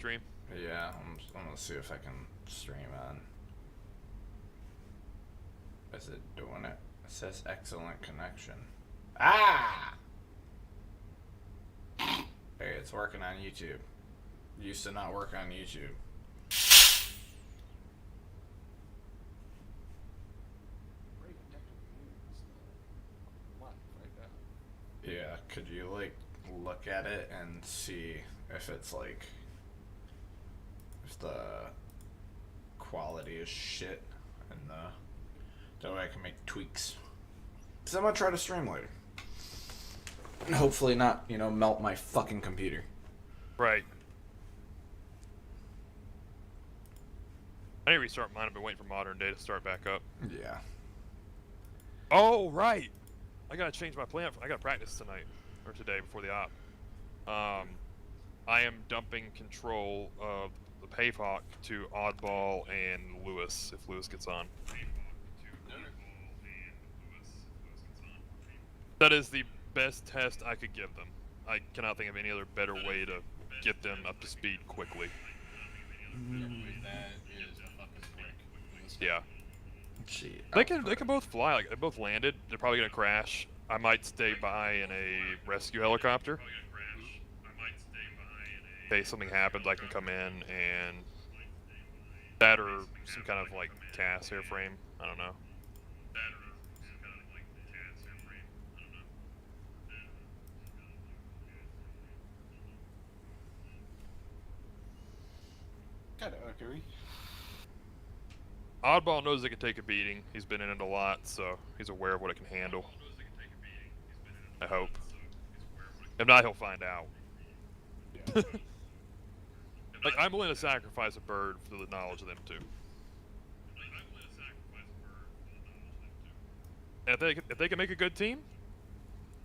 stream? Yeah, I'm gonna see if I can stream on. Is it doing it? It says excellent connection. Ah! Hey, it's working on YouTube. Used to not work on YouTube. Yeah, could you like look at it and see if it's like if the quality is shit and that way I can make tweaks. So I'm gonna try to stream later. And hopefully not, melt my fucking computer. Right. I need to restart mine. I've been waiting for Modern Day to start back up. Yeah. Oh, right. I gotta change my plan. I gotta practice tonight or today before the op. I am dumping control of the Pavehawk to Oddball and Lewis if Lewis gets on. That is the best test I could give them. I cannot think of any other better way to get them up to speed quickly. That is a fucking brick. Yeah. Gee, They can both fly. Like they both landed. They're probably gonna crash. I might stay by in a rescue helicopter. In case something happens, I can come in and that or some kind of like CAS airframe. I don't know. Kinda okay. Oddball knows it can take a beating. He's been in it a lot, so he's aware of what it can handle. I hope. If not, he'll find out. Yeah. Like, I'm willing to sacrifice a bird for the knowledge of them, too. And if they can make a good team,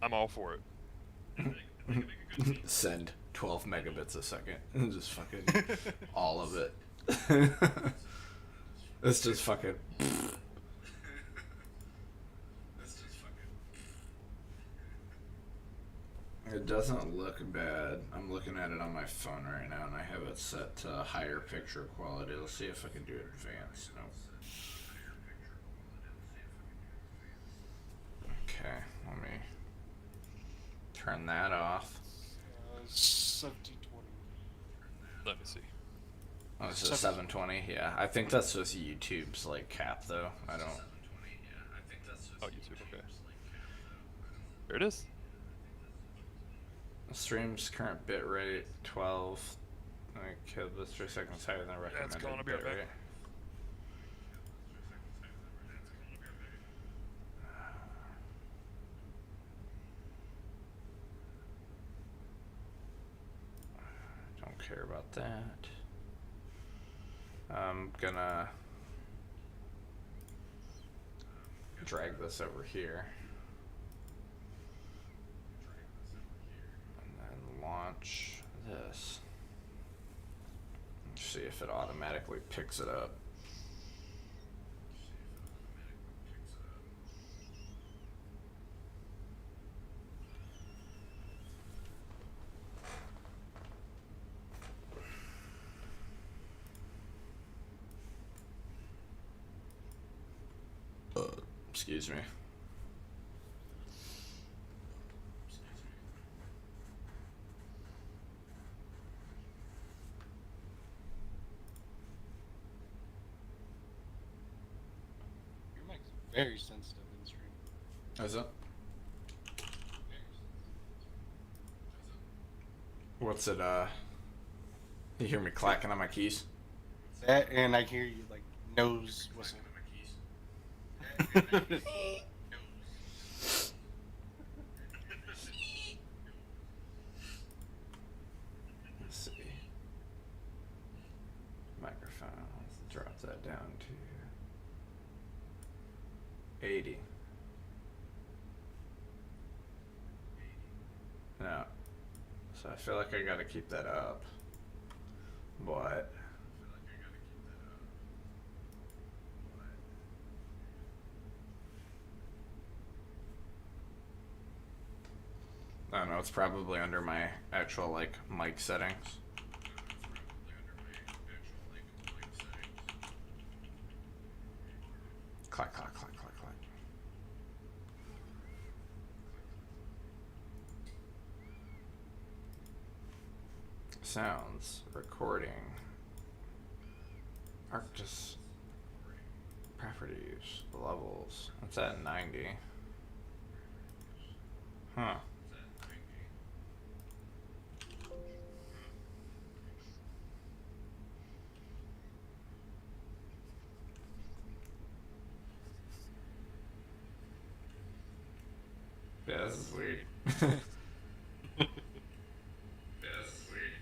I'm all for it. Send 12 megabits a second. Just fucking all of it. It's just fucking. It doesn't look bad. I'm looking at it on my phone right now, and I have it set to higher picture quality. Let's see if I can do advanced. Nope. Okay, let me turn that off. 1720. Let me see. Oh, it's a 720. Yeah, I think that's just YouTube's like cap, though. I don't. Oh, YouTube. Okay. There it is. Stream's current bitrate 12 kilobits per second higher than recommended That's gonna be right back. bitrate. Don't care about that. I'm gonna drag this over here. Launch this. Let's see if it automatically picks it up. Excuse me. Your mic's very sensitive in stream. Is it? What's it, you hear me clacking on my keys? That, and I hear you, like, nose whistle. Let's see. Microphone, let's drop that down to 80. No. So I feel like I gotta keep that up. But I don't know, it's probably under my actual like mic settings. Clack, clack, clack, clack, clack. Sounds. Recording. Arctis. Properties. Levels. It's at 90. Huh. Yeah, this is weird. Yeah, this is weird.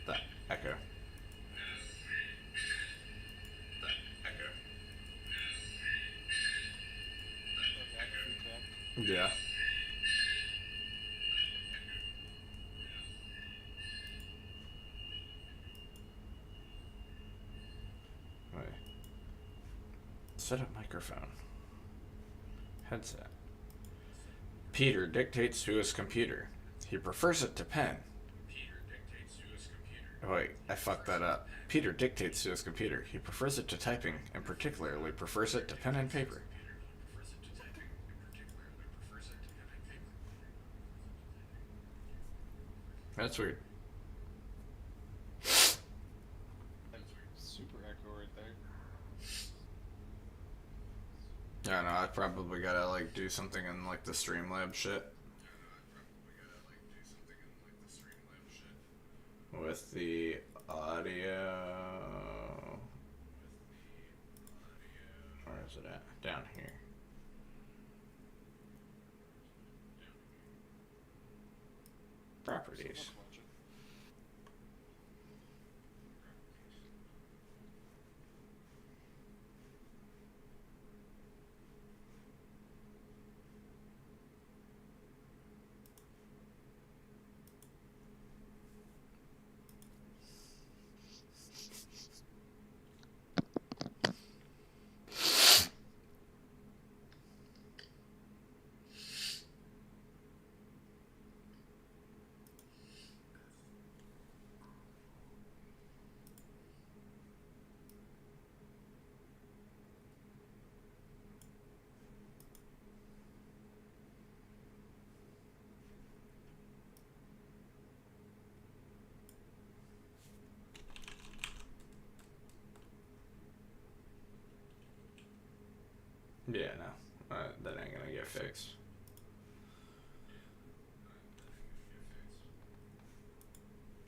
The echo. The echo. Yeah. Wait. Set up microphone. Headset. Peter dictates to his computer. He prefers it to pen. Oh, wait, I fucked that up. Peter dictates to his computer. He prefers it to typing, and particularly prefers it to pen and paper. That's weird. Super echo right there. Yeah, no, I probably gotta like do something in like the Streamlabs shit. With the audio. Where is it at? Down here. Properties. Yeah, no. That ain't gonna get fixed.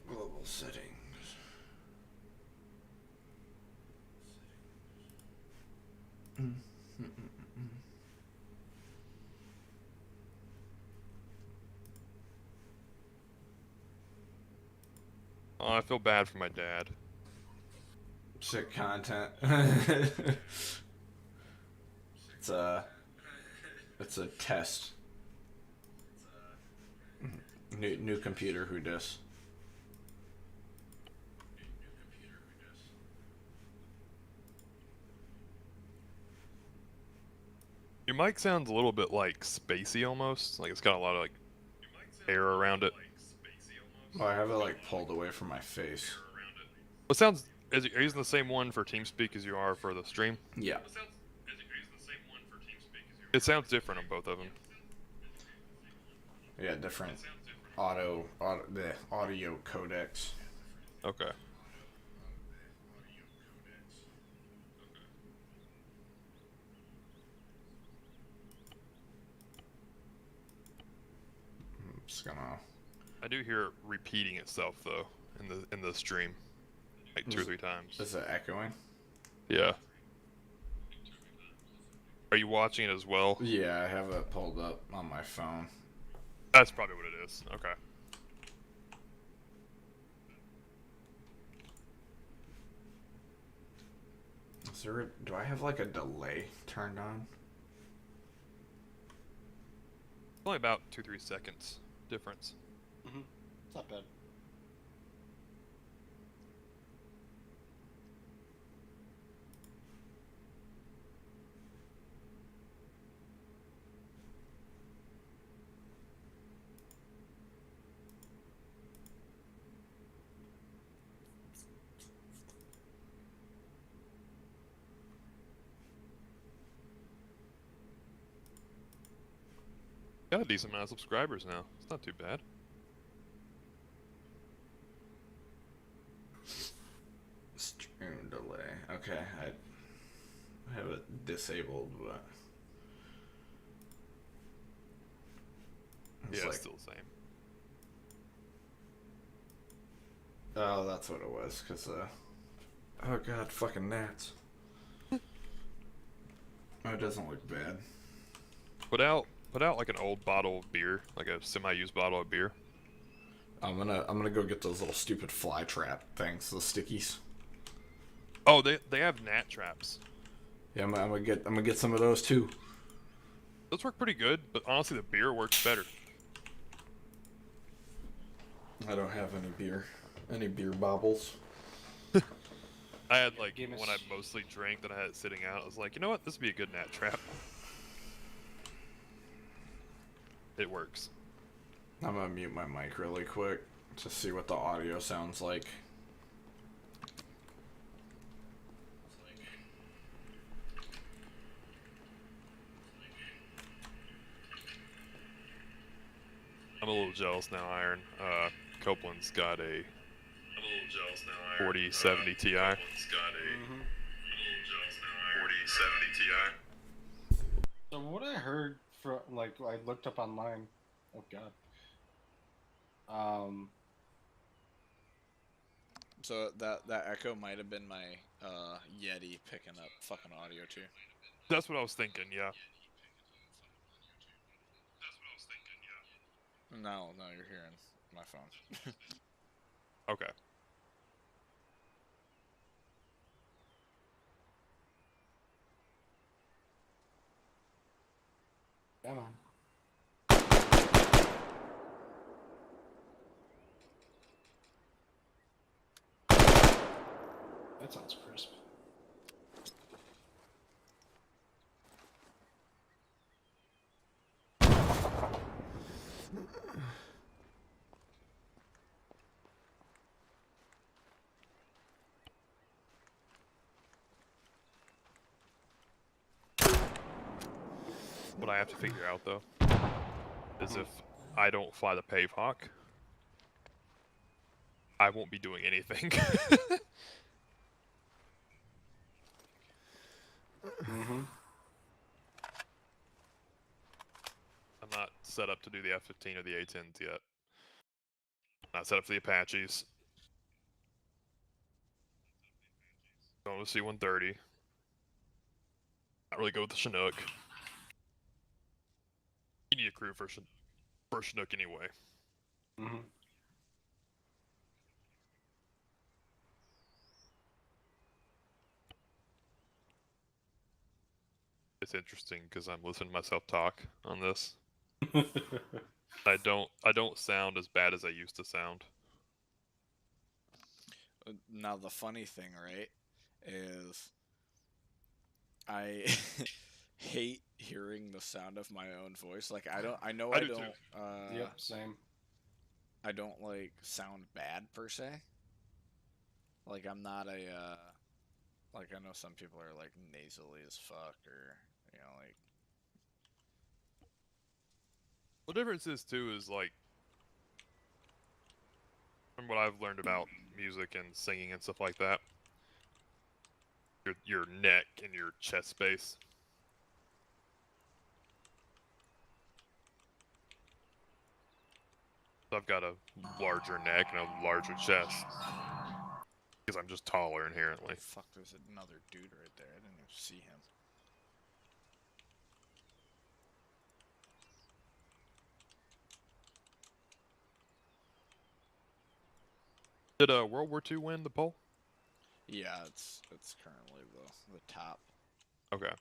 Global settings. Oh, I feel bad for my dad. Sick content. It's a test. New computer, who dis? Your mic sounds a little bit like spacey almost. Like it's got a lot of like air around it. Well, I have it like pulled away from my face. It sounds. Are you using the same one for TeamSpeak as you are for the stream? Yeah. It sounds different on both of them. Yeah, different the audio codecs. Okay. I'm just gonna. I do hear it repeating itself though in the stream, like 2 or 3 times. Is it echoing? Yeah. Are you watching it as well? Yeah, I have it pulled up on my phone. That's probably what it is. Okay. Do I have like a delay turned on? Only about 2-3 seconds difference. Mm-hmm. It's not bad. Got a decent amount of subscribers now. It's not too bad. Stream delay. Okay, I have it disabled, but it's Yeah, like, it's still the same. oh, that's what it was. Cause oh god, fucking gnats. Oh, it doesn't look bad. Put out like an old bottle of beer, like a semi-used bottle of beer. I'm gonna go get those little stupid fly trap things, the stickies. Oh, they have gnat traps. Yeah, I'm gonna get some of those too. Those work pretty good, but honestly, the beer works better. I don't have any beer bobbles. I had like Guinness. when I mostly drank that I had it sitting out. I was like, you know what, this would be a good gnat trap. It works. I'm gonna mute my mic really quick to see what the audio sounds like. I'm a little jealous now, Iron. Copeland's got a 4070 Ti. Mm-hmm. 4070 Ti. So what I heard from, like, I looked up online. Oh god. So that echo might have been my Yeti picking up fucking audio too. That's what I was thinking, yeah. No, you're hearing my phone. Okay. Come on. That sounds crisp. What I have to figure out though is if I don't fly the Pave Hawk, I won't be doing anything. Mm-hmm. I'm not set up to do the F-15 or the A-10s yet. Not set up for the Apaches. Going with C-130. Not really go with the Chinook. You need a crew for Chinook anyway. Mm-hmm. It's interesting because I'm listening to myself talk on this. I don't sound as bad as I used to sound. Now the funny thing, right, is I hate hearing the sound of my own voice. Like I know I I do don't too. Yep, same. I don't like sound bad per se. Like I'm not a like I know some people are like nasally as fuck or you know like The difference is too is like from what I've learned about music and singing and stuff like that. Your neck and your chest space. So I've got a larger neck and a larger chest because I'm just taller inherently. fuck. There's another dude right there. I didn't even see him. Did World War II win the poll? Yeah, it's currently the top. Okay.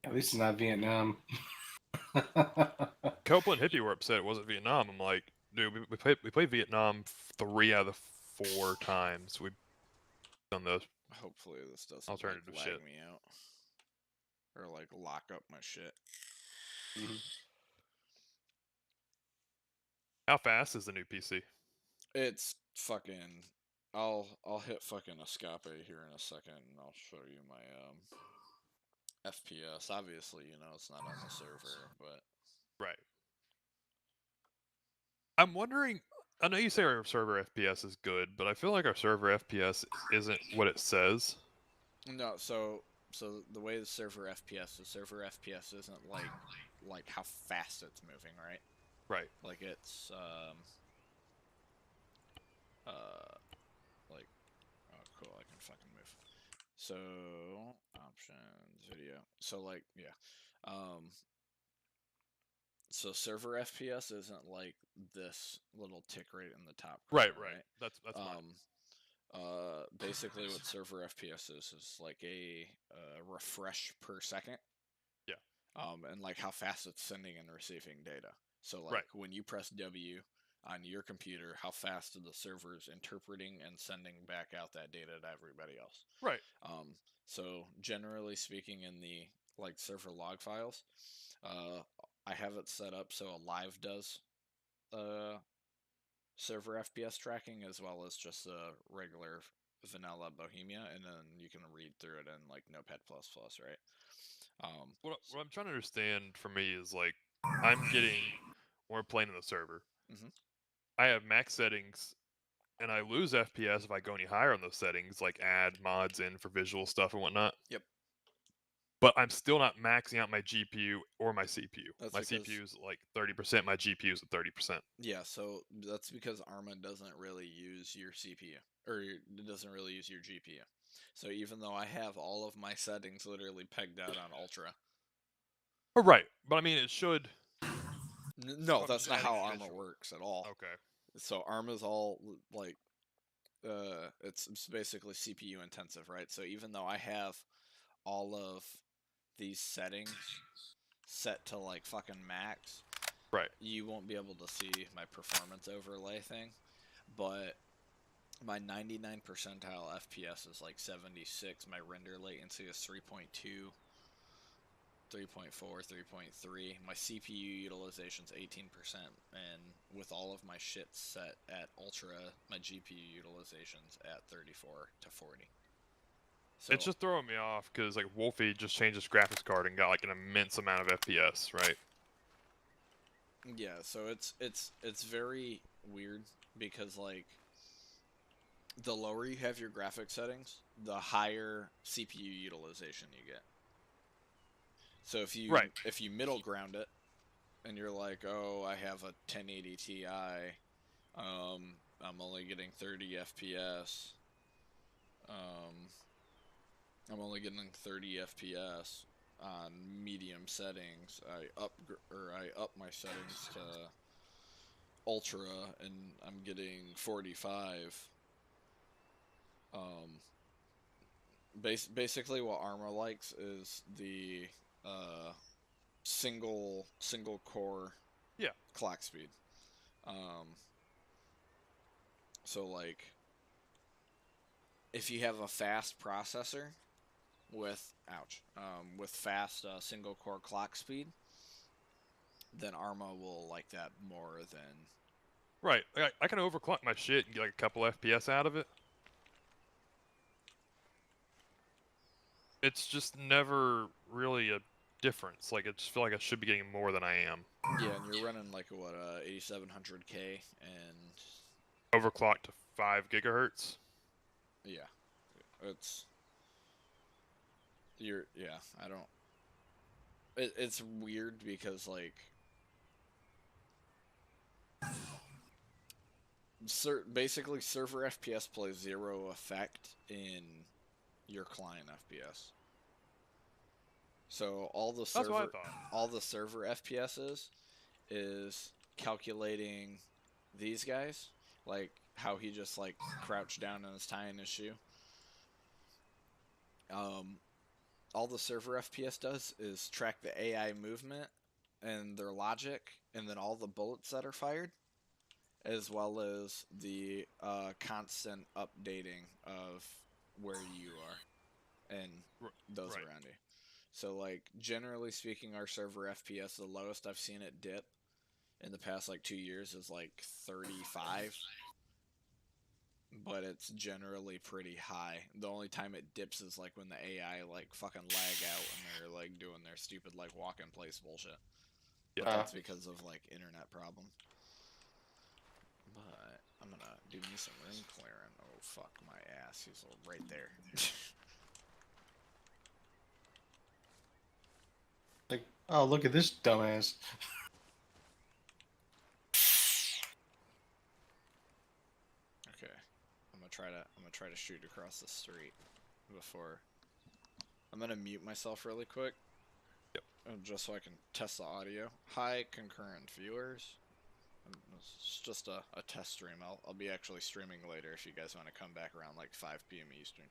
At least it's not Vietnam. Copeland and Hippie were upset it wasn't Vietnam. I'm like, dude, we played Vietnam 3 out of the 4 times we've done this. Hopefully this doesn't Alternative like, lag shit. me out or like lock up my shit. Mhm. How fast is the new PC? It's fucking. I'll hit fucking escape here in a second, and I'll show you my FPS. Obviously, you know, it's not on the server, but Right. I'm wondering. I know you say our server FPS is good, but I feel like our server FPS isn't what it says. no. So the way the server FPS isn't like how fast it's moving, right? Right. Like it's uh like oh cool, I can fucking move. So options video. So like yeah. Um so server FPS isn't like this little tick right in the top corner, Right. Right. right? That's mine. Basically what server FPS is like a refresh per second. Yeah. And like how fast it's sending and receiving data. So like Right. when you press W on your computer, how fast are the servers interpreting and sending back out that data to everybody else? Right. So generally speaking, in the like server log files, I have it set up so Alive does uh, server FPS tracking as well as just the regular vanilla Bohemia, and then you can read through it in like Notepad++, right? What I'm trying to understand for me is like I'm getting when we're playing in the server. Mhm. I have max settings, and I lose FPS if I go any higher on those settings, like add mods in for visual stuff and whatnot. Yep. But I'm still not maxing out my GPU or my CPU. That's My because CPU is like 30%. My GPU is at 30%. yeah, so that's because Arma doesn't really use your CPU or it doesn't really use your GPU. So even though I have all of my settings literally pegged out on Ultra, Oh, right. But I mean, it should. no, I'm that's just not adding how Arma visual. works at all. Okay. So Arma's all like it's basically CPU intensive, right? So even though I have all of these settings set to like fucking max, Right. you won't be able to see my performance overlay thing, but my 99 percentile FPS is like 76. My render latency is 3.2, 3.4, 3.3. My CPU utilization is 18%, and with all of my shit set at ultra, my GPU utilization's at 34 to 40. So It's just throwing me off because like Wolfie just changed his graphics card and got like an immense amount of FPS, right? yeah, so it's very weird because like the lower you have your graphic settings, the higher CPU utilization you get. So Right. if you middle ground it and you're like, "Oh, I have a 1080 Ti, I'm only getting 30 FPS. Um, I'm only getting 30 FPS on medium settings. I up my settings to ultra and I'm getting 45." Um, basically what Arma likes is the uh, single core Yeah. clock speed. Um, so like if you have a fast processor with with fast single core clock speed, then Arma will like that more than Right. I can overclock my shit and get like a couple FPS out of it. It's just never really a difference. Like I just feel like I should be getting more than I am. yeah, and you're running like what 8700K and Overclocked to 5 GHz. yeah, it's you're yeah, I don't it's weird because like basically server FPS plays zero effect in your client FPS. So That's what I thought. all the server FPS is calculating these guys, like how he just like crouched down and is tying his shoe. All the server FPS does is track the AI movement and their logic, and then all the bullets that are fired, as well as the constant updating of where you are and those Right. around you. So, like, generally speaking, our server FPS, the lowest I've seen it dip in the past, like, 2 years is, like, 35. but it's generally pretty high. The only time it dips is like when the AI like fucking lag out and they're like doing their stupid like walk in place bullshit. But Yeah. that's because of like internet problem. But I'm gonna do me some room clearing. Oh fuck my ass, he's right there. Like, oh, look at this dumbass. Okay, I'm gonna try to shoot across the street before. I'm gonna mute myself really quick. Yep. Just so I can test the audio. Hi, concurrent viewers. It's just a test stream. I'll be actually streaming later if you guys want to come back around like 5 p.m. Eastern.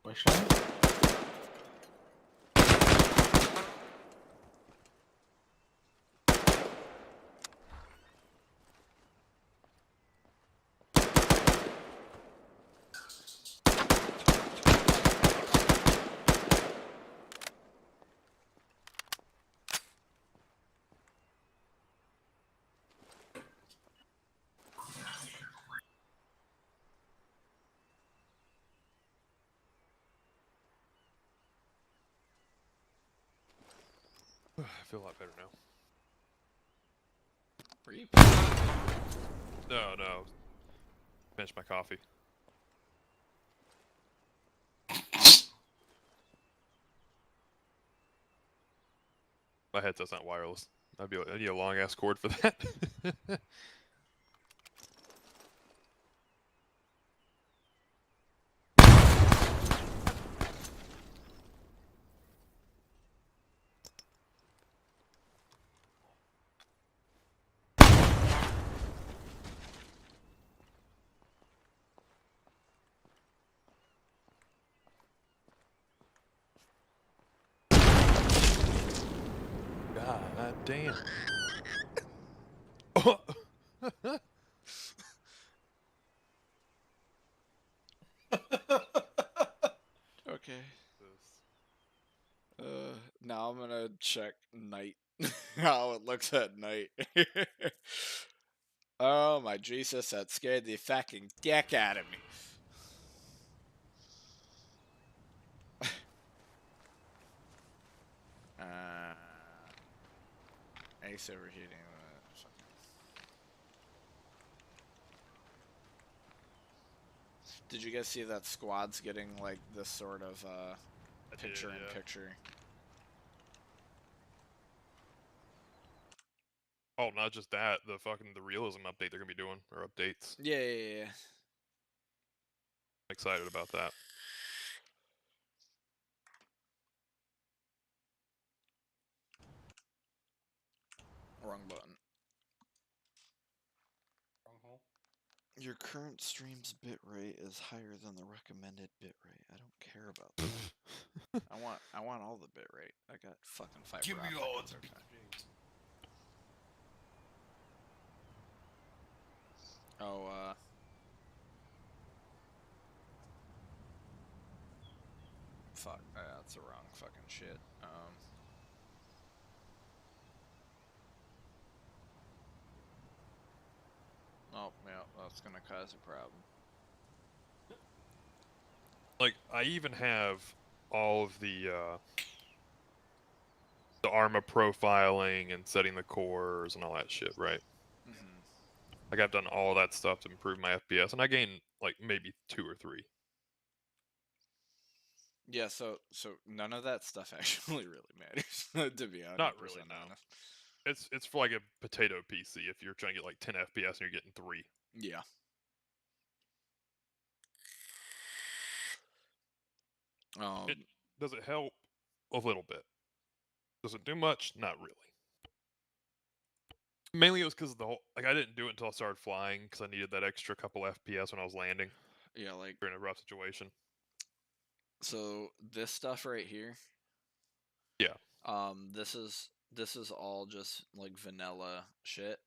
Bushland? I feel a lot better now. Were you? No. Finished my coffee. My headset's not wireless. I need a long ass cord for that. God damn. Okay. Now I'm gonna check night. How it looks at night. Oh my Jesus, that scared the fucking dick out of me. Ace overheating. Did you guys see that squad's getting like this sort of picture in picture? Oh, not just that. The realism update they're gonna be doing, or updates. Yeah. Excited about that. Wrong button. Wrong hole. Your current stream's bitrate is higher than the recommended bitrate. I don't care about that. I want all the bitrate. I got fucking fiber. Give me optic, all it's the okay. BJs. Oh, fuck. That's the wrong fucking shit. Oh, yeah, that's gonna cause a problem. Like, I even have all of the ARMA profiling and setting the cores and all that shit, right? Mm-hmm. Like, I've done all that stuff to improve my FPS, and I gain, like, maybe 2 or 3. Yeah, so none of that stuff actually really matters, to be 100% Not really, no. honest. It's for, like, a potato PC if you're trying to get, like, 10 FPS and you're getting 3. Yeah. Does it help? A little bit. Does it do much? Not really. Mainly it was because of the whole, like, I didn't do it until I started flying because I needed that extra couple FPS when I was landing. Yeah, like, You're in a rough situation. so this stuff right here Yeah. This is all just like vanilla shit.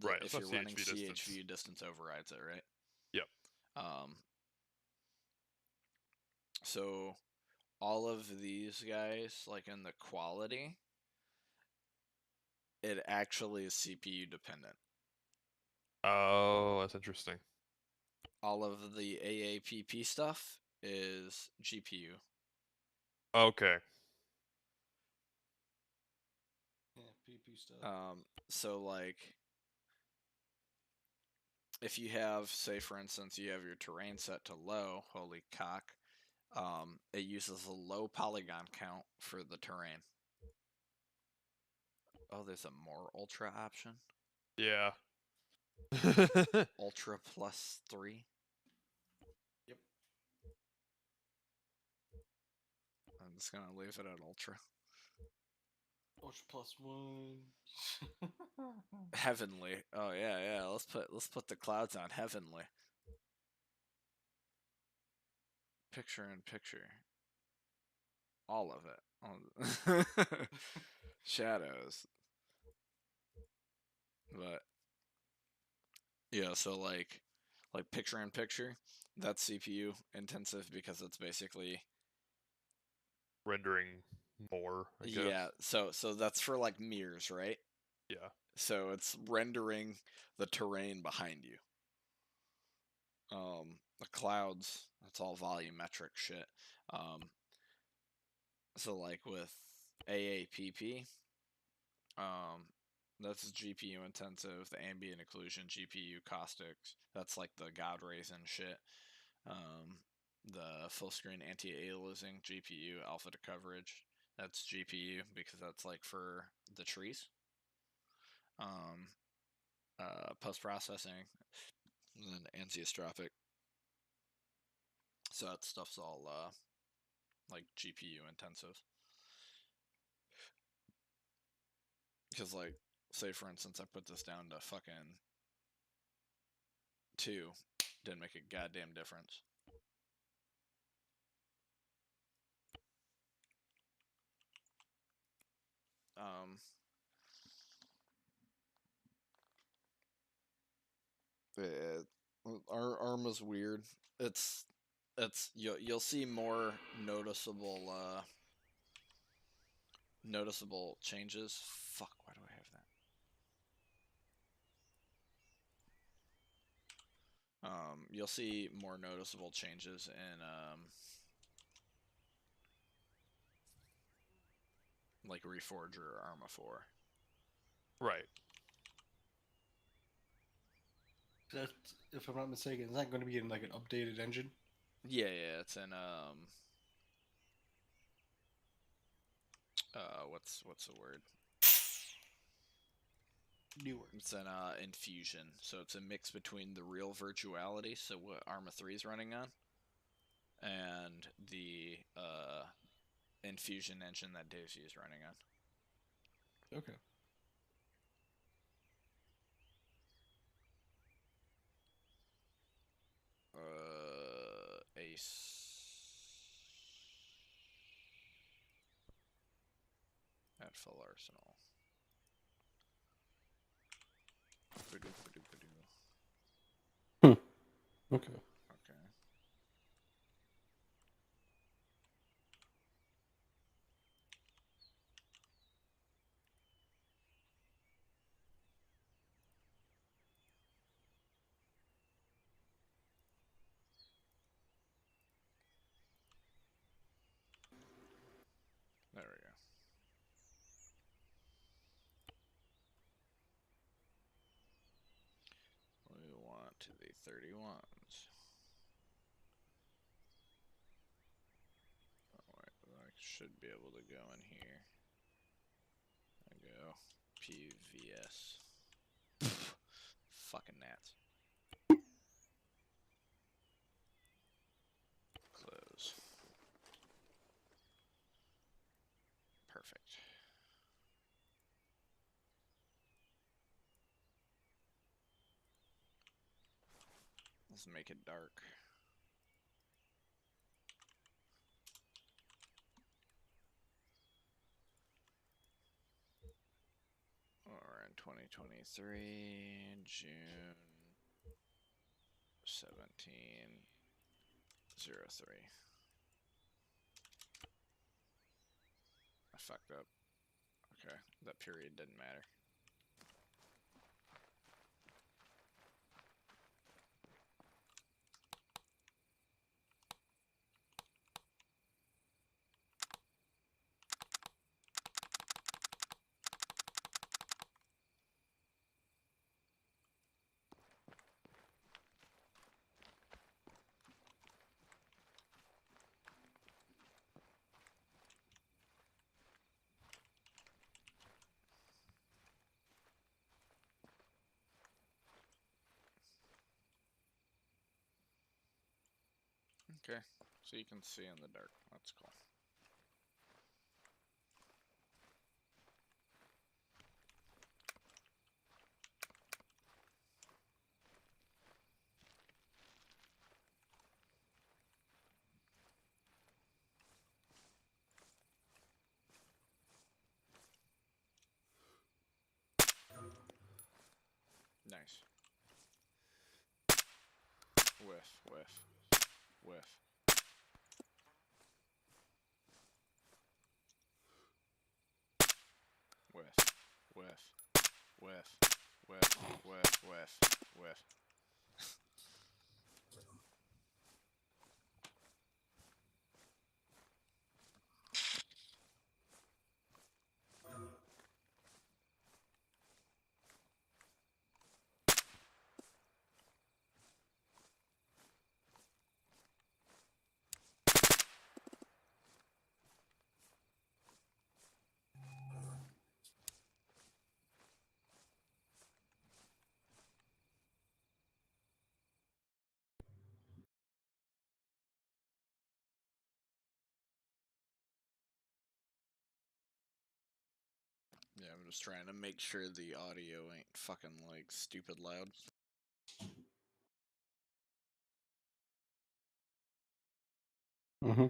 Right, If it's not you're running CHV distance. CHV, distance overrides it, right? Yep. So all of these guys, like in the quality, it actually is CPU dependent. Oh, that's interesting. All of the AAPP stuff is GPU. Okay. Yeah, PP stuff. So like, if you have, say for instance, you have your terrain set to low, holy cock, it uses a low polygon count for the terrain. Oh, there's a more ultra option. Yeah. Ultra +3. Yep. I'm just gonna leave it at ultra. Ultra +1. Heavenly. Oh yeah, yeah. Let's put the clouds on heavenly. Picture in picture. All of it. Shadows. But yeah, so like picture in picture, that's CPU intensive because it's basically Rendering more, I guess. yeah, so that's for like mirrors, right? Yeah. So it's rendering the terrain behind you. The clouds, that's all volumetric shit. So like with AAPP, that's GPU intensive. The ambient occlusion GPU caustics, that's like the God rays and shit. The full screen anti-aliasing GPU alpha to coverage, that's GPU because that's like for the trees. Post processing, and then anisotropy. So that stuff's all like GPU intensive. Because like, say for instance, I put this down to fucking 2, didn't make a goddamn difference. Yeah, Arma's weird. It's you'll see more noticeable changes. Fuck, why do I have that? You'll see more noticeable changes in like Reforger or Arma 4. Right. That, if I'm not mistaken, is that going to be in like an updated engine? Yeah, yeah, it's in what's the word? Newer. It's an Infusion, so it's a mix between the real virtuality, so what Arma 3 is running on, and the Infusion engine that DayZ is running on. Okay. Ace at full arsenal. Okay. Okay. There we go. We want to the 31s. Oh, wait, I should be able to go in here. I go PVS. Fucking gnats. Close. Perfect. Let's make it dark. 2023, June 17/03. I fucked up. Okay, that period didn't matter. Okay, so you can see in the dark. That's cool. Nice. Whiff, whiff, whiff. Whiff, whiff, whiff, whiff, whiff, whiff, whiff. Yeah, I'm just trying to make sure the audio ain't fucking like stupid loud. Mm-hmm.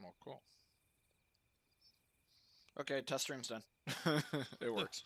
Well, cool. Okay, test stream's done. It works.